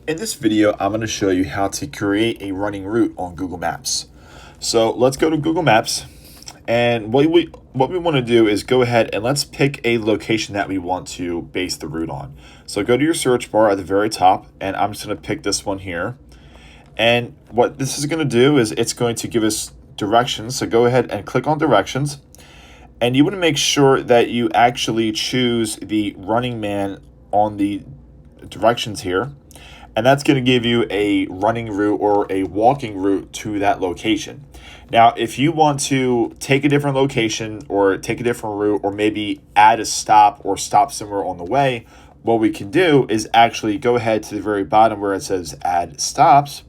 In this video, I'm going to show you how to create a running route on Google Maps. So let's go to Google Maps, and what we want to do is go ahead and let's pick a location that we want to base the route on. So go to your search bar at the very top, and I'm just going to pick this one here. And what this is going to do is it's going to give us directions. So go ahead and click on directions, and you want to make sure that you actually choose the running man on the directions here, and that's going to give you a running route or a walking route to that location. Now, if you want to take a different location or take a different route or maybe add a stop or stop somewhere on the way, what we can do is actually go ahead to the very bottom where it says add stops.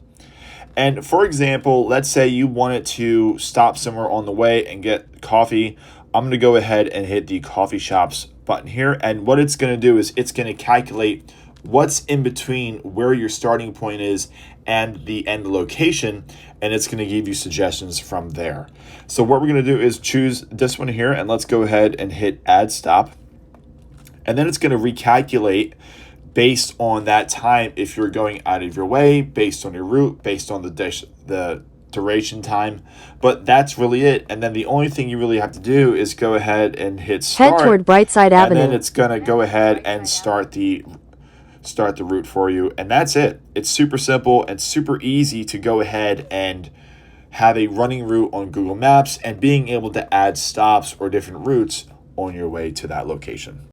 And for example, let's say you wanted to stop somewhere on the way and get coffee. I'm going to go ahead and hit the coffee shops button here. And what it's going to do is it's going to calculate what's in between where your starting point is and the end location, and it's going to give you suggestions from there. So what we're going to do is choose this one here, and let's go ahead and hit add stop. And then it's going to recalculate based on that time if you're going out of your way, based on your route, based on the duration time. But that's really it. And then the only thing you really have to do is go ahead and hit start. Head toward Brightside and Avenue. then it's going to go ahead and start the route for you, and that's it. It's super simple and super easy to go ahead and have a running route on Google Maps and being able to add stops or different routes on your way to that location.